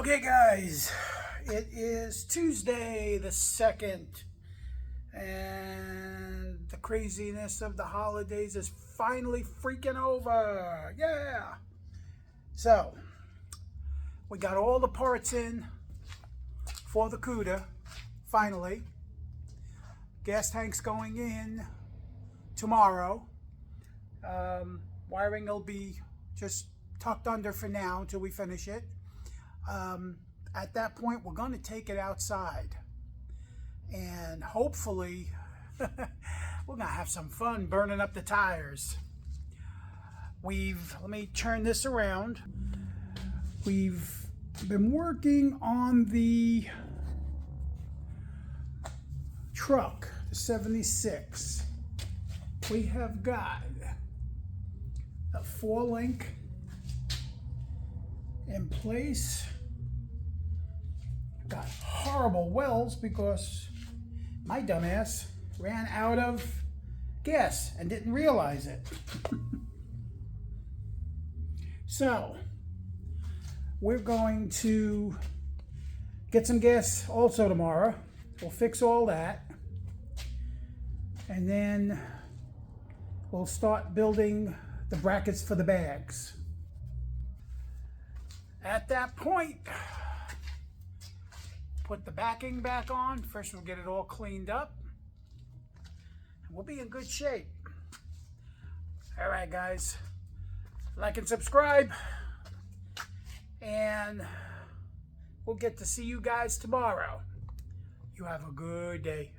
Okay, guys, it is Tuesday the 2nd, and the craziness of the holidays is finally freaking over. Yeah! So, we got all the parts in for the CUDA, finally. Gas tank's going in tomorrow. Wiring will be just tucked under for now until we finish it. At that point, we're going to take it outside, and hopefully we're going to have some fun burning up the tires. Let me turn this around. We've been working on the truck, the 76. We have got a 4-link in place. Got horrible welds because my dumbass ran out of gas and didn't realize it. So we're going to get some gas also tomorrow. We'll fix all that, and then we'll start building the brackets for the bags. At that point, put the backing back on. First, we'll get it all cleaned up, and we'll be in good shape. All right, guys, like and subscribe, and we'll get to see you guys tomorrow. You have a good day.